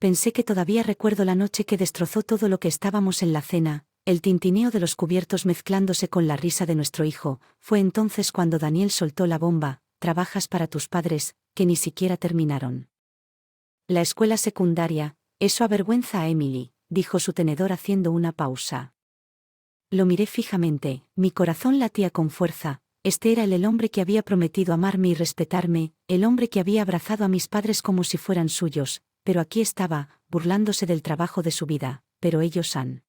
Pensé que todavía recuerdo la noche que destrozó todo lo que estábamos en la cena, el tintineo de los cubiertos mezclándose con la risa de nuestro hijo. Fue entonces cuando Daniel soltó la bomba: trabajas para tus padres, que ni siquiera terminaron la escuela secundaria. Eso avergüenza a Emily, dijo su tenedor haciendo una pausa. Lo miré fijamente, mi corazón latía con fuerza. Este era el hombre que había prometido amarme y respetarme, el hombre que había abrazado a mis padres como si fueran suyos, pero aquí estaba, burlándose del trabajo de su vida. Pero ellos han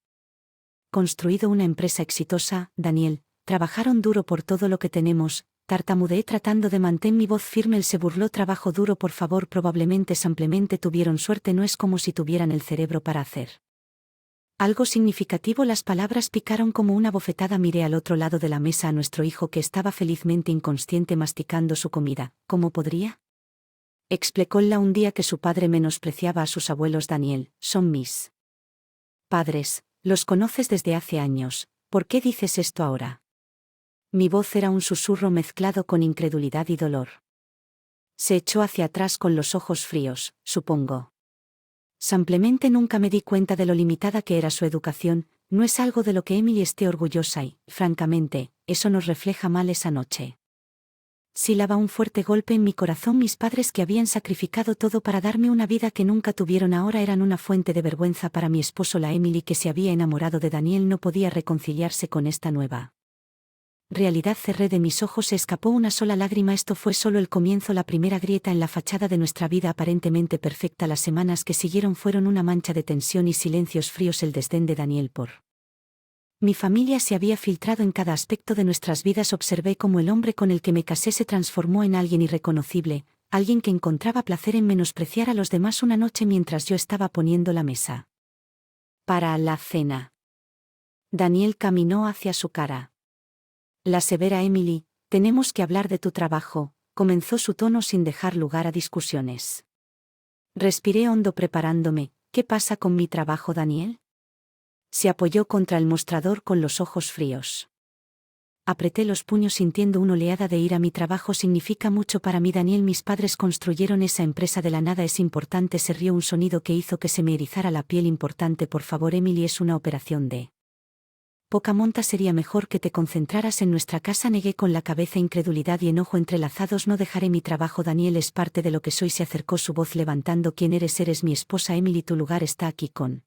construido una empresa exitosa, Daniel, trabajaron duro por todo lo que tenemos. Tartamudeé tratando de mantener mi voz firme. Él se burló. Trabajo duro, por favor. Probablemente simplemente tuvieron suerte. No es como si tuvieran el cerebro para hacer algo significativo. Las palabras picaron como una bofetada. Miré al otro lado de la mesa a nuestro hijo, que estaba felizmente inconsciente masticando su comida. ¿Cómo podría? Explicóla un día que su padre menospreciaba a sus abuelos. Daniel, son mis padres, los conoces desde hace años. ¿Por qué dices esto ahora? Mi voz era un susurro mezclado con incredulidad y dolor. Se echó hacia atrás con los ojos fríos. Supongo. Simplemente nunca me di cuenta de lo limitada que era su educación. No es algo de lo que Emily esté orgullosa y, francamente, eso nos refleja mal esa noche. Silaba un fuerte golpe en mi corazón. Mis padres, que habían sacrificado todo para darme una vida que nunca tuvieron, ahora eran una fuente de vergüenza para mi esposo. La Emily que se había enamorado de Daniel no podía reconciliarse con esta nueva realidad. Cerré de mis ojos. Se escapó una sola lágrima. Esto fue solo el comienzo, la primera grieta en la fachada de nuestra vida aparentemente perfecta. Las semanas que siguieron fueron una mancha de tensión y silencios fríos. El desdén de Daniel por mi familia se había filtrado en cada aspecto de nuestras vidas. Observé cómo el hombre con el que me casé se transformó en alguien irreconocible, alguien que encontraba placer en menospreciar a los demás. Una noche, mientras yo estaba poniendo la mesa para la cena, Daniel caminó hacia su cara. La severa Emily, tenemos que hablar de tu trabajo, comenzó su tono sin dejar lugar a discusiones. Respiré hondo preparándome. ¿Qué pasa con mi trabajo, Daniel? Se apoyó contra el mostrador con los ojos fríos. Apreté los puños sintiendo una oleada de ira. Mi trabajo significa mucho para mí, Daniel. Mis padres construyeron esa empresa de la nada. Es importante. Se rió, un sonido que hizo que se me erizara la piel. Importante, por favor, Emily, es una operación de poca monta. Sería mejor que te concentraras en nuestra casa. Negué con la cabeza, incredulidad y enojo entrelazados. No dejaré mi trabajo, Daniel, es parte de lo que soy. Se acercó, su voz levantando. ¿Quién eres? Eres mi esposa, Emily. Tu lugar está aquí con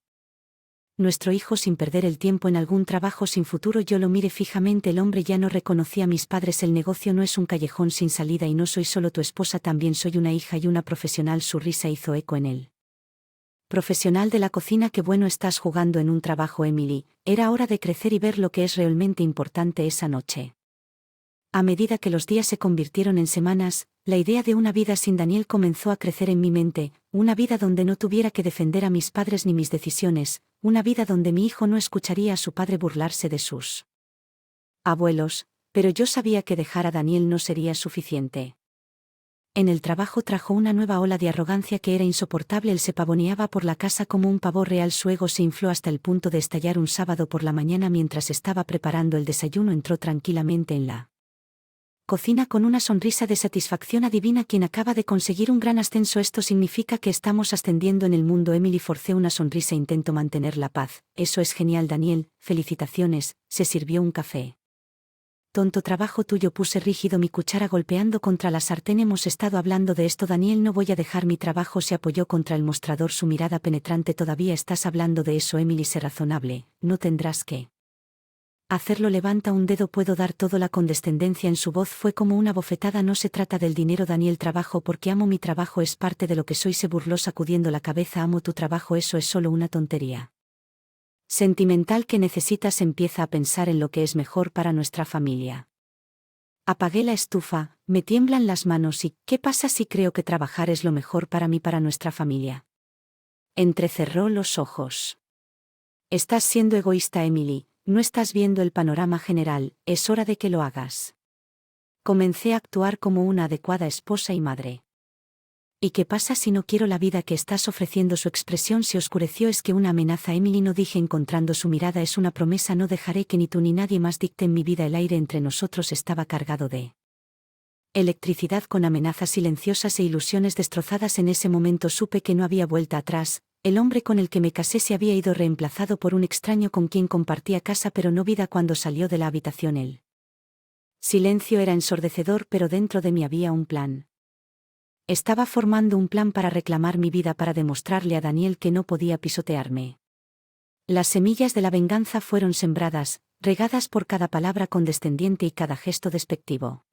nuestro hijo. Sin perder el tiempo en algún trabajo sin futuro. Yo lo miré fijamente. El hombre ya no reconocía a mis padres. El negocio no es un callejón sin salida y no soy solo tu esposa, también soy una hija y una profesional. Su risa hizo eco en él. Profesional de la cocina. Qué bueno, estás jugando en un trabajo, Emily. Era hora de crecer y ver lo que es realmente importante. Esa noche, a medida que los días se convirtieron en semanas, la idea de una vida sin Daniel comenzó a crecer en mi mente. Una vida donde no tuviera que defender a mis padres ni mis decisiones, una vida donde mi hijo no escucharía a su padre burlarse de sus abuelos. Pero yo sabía que dejar a Daniel no sería suficiente. En el trabajo trajo una nueva ola de arrogancia que era insoportable. Él se pavoneaba por la casa como un pavo real. Su ego se infló hasta el punto de estallar. Un sábado por la mañana, mientras estaba preparando el desayuno, entró tranquilamente en la cocina con una sonrisa de satisfacción. Adivina quién acaba de conseguir un gran ascenso. Esto significa que estamos ascendiendo en el mundo. Emily forcé una sonrisa. Intento mantener la paz. Eso es genial, Daniel, felicitaciones. Se sirvió un café. Tonto trabajo tuyo. Puse rígido mi cuchara golpeando contra la sartén. Hemos estado hablando de esto, Daniel. No voy a dejar mi trabajo. Se apoyó contra el mostrador, su mirada penetrante. Todavía estás hablando de eso, Emily. Sé razonable. No tendrás que hacerlo. Levanta un dedo. Puedo dar todo. La condescendencia en su voz fue como una bofetada. No se trata del dinero, Daniel. Trabajo porque amo mi trabajo. Es parte de lo que soy. Se burló sacudiendo la cabeza. Amo tu trabajo. Eso es solo una tontería sentimental que necesitas. Empieza a pensar en lo que es mejor para nuestra familia. Apagué la estufa. Me tiemblan las manos. ¿Y qué pasa si creo que trabajar es lo mejor para mí, para nuestra familia? Entrecerró los ojos. Estás siendo egoísta, Emily. No estás viendo el panorama general. Es hora de que lo hagas. Comencé a actuar como una adecuada esposa y madre. ¿Y qué pasa si no quiero la vida que estás ofreciendo? Su expresión se oscureció. Es que una amenaza, Emily. No dije, encontrando su mirada. Es una promesa. No dejaré que ni tú ni nadie más dicten mi vida. El aire entre nosotros estaba cargado de electricidad, con amenazas silenciosas e ilusiones destrozadas. En ese momento supe que no había vuelta atrás. El hombre con el que me casé se había ido reemplazado por un extraño con quien compartía casa pero no vida cuando salió de la habitación él. Silencio era ensordecedor, pero dentro de mí había un plan. Estaba formando un plan para reclamar mi vida, para demostrarle a Daniel que no podía pisotearme. Las semillas de la venganza fueron sembradas, regadas por cada palabra condescendiente y cada gesto despectivo.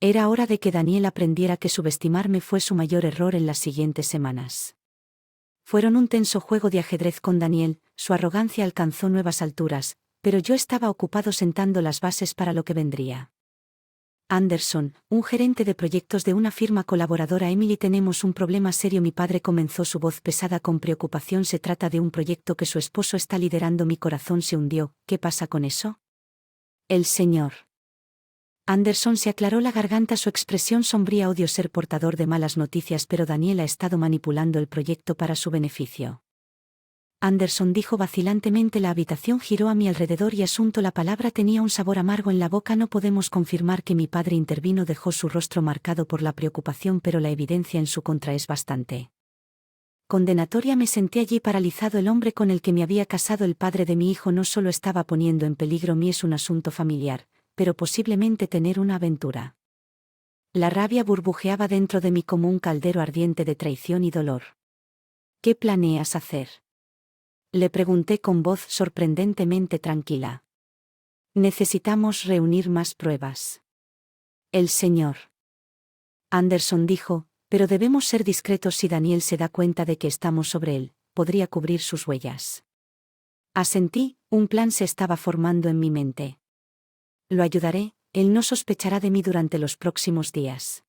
Era hora de que Daniel aprendiera que subestimarme fue su mayor error en las siguientes semanas. Fueron un tenso juego de ajedrez con Daniel, su arrogancia alcanzó nuevas alturas, pero yo estaba ocupado sentando las bases para lo que vendría. Anderson, un gerente de proyectos de una firma colaboradora. Emily, tenemos un problema serio. Mi padre comenzó, su voz pesada con preocupación. Se trata de un proyecto que su esposo está liderando. Mi corazón se hundió. ¿Qué pasa con eso? El señor Anderson se aclaró la garganta, su expresión sombría. Odio ser portador de malas noticias, pero Daniel ha estado manipulando el proyecto para su beneficio. Anderson dijo vacilantemente. La habitación giró a mi alrededor y asunto. La palabra tenía un sabor amargo en la boca. No podemos confirmar que mi padre intervino. Dejó su rostro marcado por la preocupación, pero la evidencia en su contra es bastante condenatoria. Me senté allí paralizado. El hombre con el que me había casado, el padre de mi hijo, no solo estaba poniendo en peligro mi es un asunto familiar, pero posiblemente tener una aventura. La rabia burbujeaba dentro de mí como un caldero ardiente de traición y dolor. ¿Qué planeas hacer?, le pregunté con voz sorprendentemente tranquila. Necesitamos reunir más pruebas. El señor Anderson dijo, pero debemos ser discretos. Si Daniel se da cuenta de que estamos sobre él, podría cubrir sus huellas. Asentí, un plan se estaba formando en mi mente. Lo ayudaré, él no sospechará de mí durante los próximos días.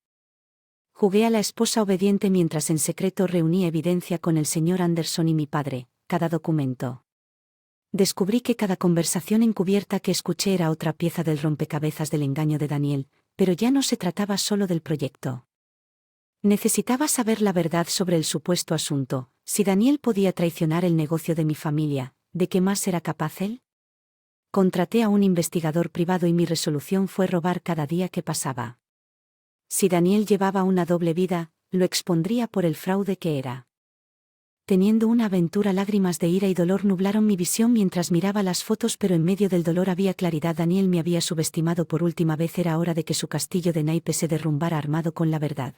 Jugué a la esposa obediente mientras en secreto reunía evidencia con el señor Anderson y mi padre. Cada documento. Descubrí que cada conversación encubierta que escuché era otra pieza del rompecabezas del engaño de Daniel, pero ya no se trataba solo del proyecto. Necesitaba saber la verdad sobre el supuesto asunto. Si Daniel podía traicionar el negocio de mi familia, ¿de qué más era capaz él? Contraté a un investigador privado y mi resolución fue robar cada día que pasaba. Si Daniel llevaba una doble vida, lo expondría por el fraude que era. Teniendo una aventura. Lágrimas de ira y dolor nublaron mi visión mientras miraba las fotos, pero en medio del dolor había claridad. Daniel me había subestimado por última vez. Era hora de que su castillo de naipes se derrumbara armado con la verdad.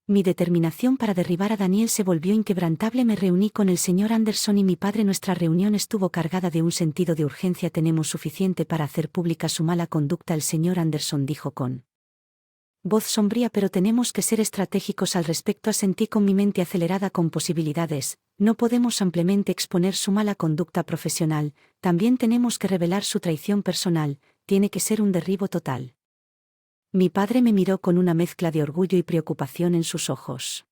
Mi determinación para derribar a Daniel se volvió inquebrantable. Me reuní con el señor Anderson y mi padre. Nuestra reunión estuvo cargada de un sentido de urgencia. Tenemos suficiente para hacer pública su mala conducta. El señor Anderson dijo con voz sombría, pero tenemos que ser estratégicos al respecto. Asentí con mi mente acelerada con posibilidades. No podemos ampliamente exponer su mala conducta profesional, también tenemos que revelar su traición personal. Tiene que ser un derribo total. Mi padre me miró con una mezcla de orgullo y preocupación en sus ojos.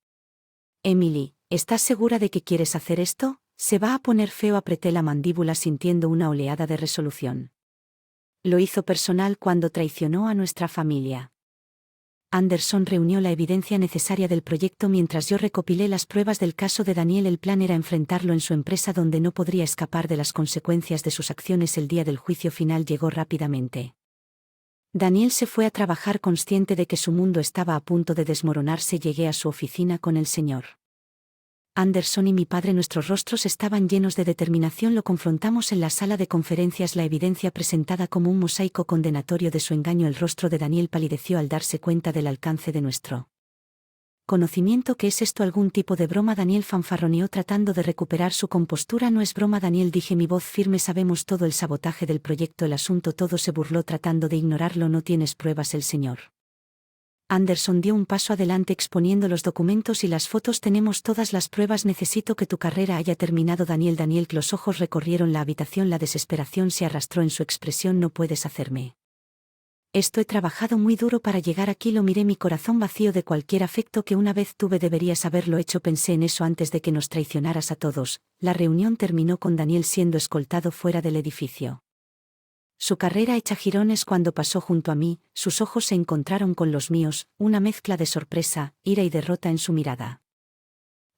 Emily, ¿estás segura de que quieres hacer esto? Se va a poner feo. Apreté la mandíbula sintiendo una oleada de resolución. Lo hizo personal cuando traicionó a nuestra familia. Anderson reunió la evidencia necesaria del proyecto mientras yo recopilé las pruebas del caso de Daniel. El plan era enfrentarlo en su empresa donde no podría escapar de las consecuencias de sus acciones. El día del juicio final llegó rápidamente. Daniel se fue a trabajar consciente de que su mundo estaba a punto de desmoronarse. Llegué a su oficina con el señor Anderson y mi padre. Nuestros rostros estaban llenos de determinación. Lo confrontamos en la sala de conferencias. La evidencia presentada como un mosaico condenatorio de su engaño. El rostro de Daniel palideció al darse cuenta del alcance de nuestro conocimiento. ¿Qué es esto? ¿Algún tipo de broma? Daniel fanfarroneó tratando de recuperar su compostura. No es broma, Daniel, dije, mi voz firme. Sabemos todo el sabotaje del proyecto, el asunto. Todo se burló tratando de ignorarlo. No tienes pruebas. El señor Anderson dio un paso adelante exponiendo los documentos y las fotos. Tenemos todas las pruebas. Necesito que tu carrera haya terminado. Daniel, los ojos recorrieron la habitación. La desesperación se arrastró en su expresión. No puedes hacerme esto. He trabajado muy duro para llegar aquí. Lo miré, mi corazón vacío de cualquier afecto que una vez tuve. Deberías haberlo hecho. Pensé en eso antes de que nos traicionaras a todos. La reunión terminó con Daniel siendo escoltado fuera del edificio. Su carrera hecha jirones cuando pasó junto a mí. Sus ojos se encontraron con los míos, una mezcla de sorpresa, ira y derrota en su mirada.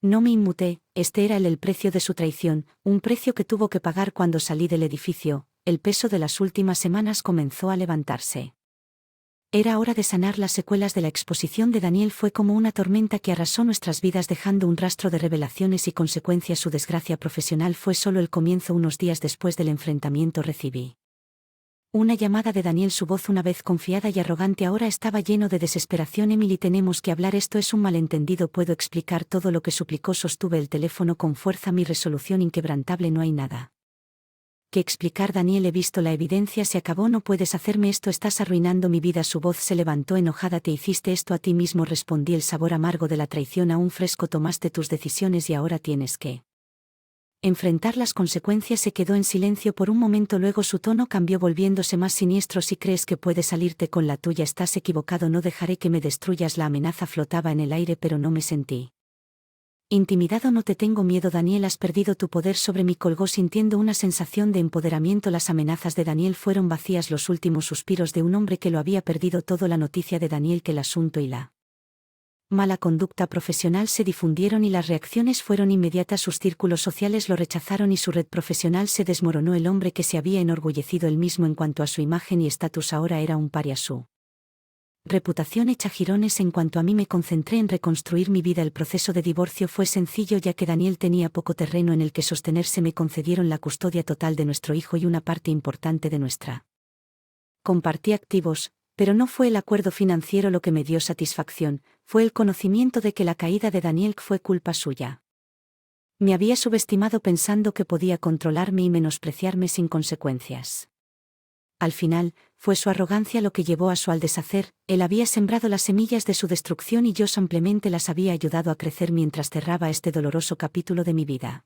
No me inmuté. Este era el precio de su traición, un precio que tuvo que pagar cuando salí del edificio. El peso de las últimas semanas comenzó a levantarse. Era hora de sanar las secuelas de la exposición de Daniel. Fue como una tormenta que arrasó nuestras vidas dejando un rastro de revelaciones y consecuencias. Su desgracia profesional fue solo el comienzo. Unos días después del enfrentamiento recibí una llamada de Daniel. Su voz, una vez confiada y arrogante, ahora estaba lleno de desesperación. Emily, tenemos que hablar. Esto es un malentendido. ¿Puedo explicar todo lo que suplicó? Sostuve el teléfono con fuerza. Mi resolución inquebrantable. No hay nada que explicar, Daniel. He visto la evidencia. Se acabó. No puedes hacerme esto. Estás arruinando mi vida. Su voz se levantó enojada. Te hiciste esto a ti mismo, respondí. El sabor amargo de la traición aún fresco. Tomaste tus decisiones y ahora tienes que enfrentar las consecuencias. Se quedó en silencio por un momento, luego su tono cambió volviéndose más siniestro. Si crees que puedes salirte con la tuya, estás equivocado. No dejaré que me destruyas. La amenaza flotaba en el aire, pero no me sentí intimidado. No te tengo miedo, Daniel. Has perdido tu poder sobre mí, colgó sintiendo una sensación de empoderamiento. Las amenazas de Daniel fueron vacías, los últimos suspiros de un hombre que lo había perdido todo. La noticia de Daniel, que el asunto y la mala conducta profesional se difundieron y las reacciones fueron inmediatas. Sus círculos sociales lo rechazaron y su red profesional se desmoronó. El hombre que se había enorgullecido él mismo en cuanto a su imagen y estatus ahora era un paria. Su reputación hecha jirones. En cuanto a mí, me concentré en reconstruir mi vida. El proceso de divorcio fue sencillo ya que Daniel tenía poco terreno en el que sostenerse. Me concedieron la custodia total de nuestro hijo y una parte importante de nuestra. Compartí activos, pero no fue el acuerdo financiero lo que me dio satisfacción, fue el conocimiento de que la caída de Daniel fue culpa suya. Me había subestimado pensando que podía controlarme y menospreciarme sin consecuencias. Al final, fue su arrogancia lo que llevó a su al deshacer. Él había sembrado las semillas de su destrucción y yo simplemente las había ayudado a crecer mientras cerraba este doloroso capítulo de mi vida.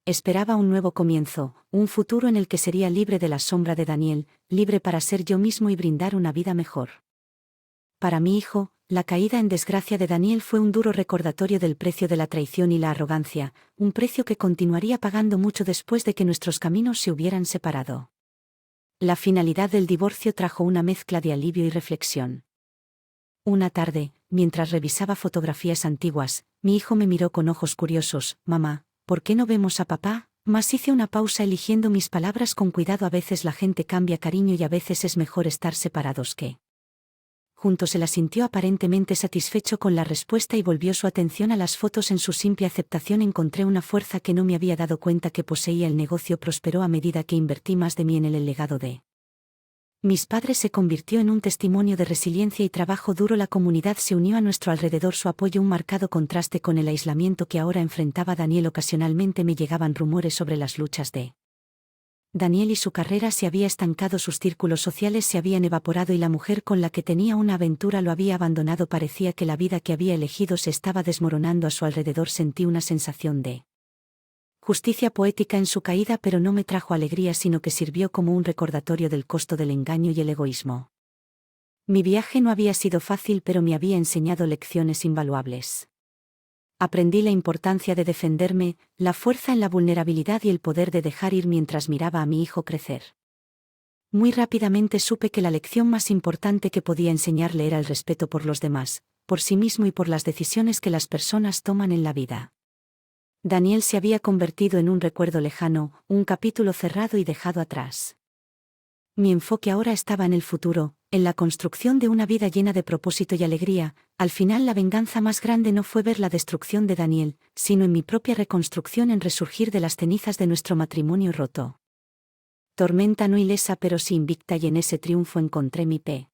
Esperaba un nuevo comienzo, un futuro en el que sería libre de la sombra de Daniel, libre para ser yo mismo y brindar una vida mejor. Para mi hijo, la caída en desgracia de Daniel fue un duro recordatorio del precio de la traición y la arrogancia, un precio que continuaría pagando mucho después de que nuestros caminos se hubieran separado. La finalidad del divorcio trajo una mezcla de alivio y reflexión. Una tarde, mientras revisaba fotografías antiguas, mi hijo me miró con ojos curiosos. Mamá, ¿por qué no vemos a papá? Mas hice una pausa eligiendo mis palabras con cuidado. A veces la gente cambia, cariño, y a veces es mejor estar separados que juntos. Él asintió aparentemente satisfecho con la respuesta y volvió su atención a las fotos. En su simple aceptación encontré una fuerza que no me había dado cuenta que poseía. El negocio prosperó a medida que invertí más de mí en él. El legado de mis padres se convirtió en un testimonio de resiliencia y trabajo duro. La comunidad se unió a nuestro alrededor, su apoyo un marcado contraste con el aislamiento que ahora enfrentaba Daniel. Ocasionalmente me llegaban rumores sobre las luchas de Daniel y su carrera se había estancado, sus círculos sociales se habían evaporado y la mujer con la que tenía una aventura lo había abandonado. Parecía que la vida que había elegido se estaba desmoronando a su alrededor. Sentí una sensación de justicia poética en su caída, pero no me trajo alegría, sino que sirvió como un recordatorio del costo del engaño y el egoísmo. Mi viaje no había sido fácil, pero me había enseñado lecciones invaluables. Aprendí la importancia de defenderme, la fuerza en la vulnerabilidad y el poder de dejar ir mientras miraba a mi hijo crecer. Muy rápidamente supe que la lección más importante que podía enseñarle era el respeto por los demás, por sí mismo y por las decisiones que las personas toman en la vida. Daniel se había convertido en un recuerdo lejano, un capítulo cerrado y dejado atrás. Mi enfoque ahora estaba en el futuro, en la construcción de una vida llena de propósito y alegría. Al final, la venganza más grande no fue ver la destrucción de Daniel, sino en mi propia reconstrucción, en resurgir de las cenizas de nuestro matrimonio roto. Tormenta no ilesa pero sí invicta, y en ese triunfo encontré mi paz.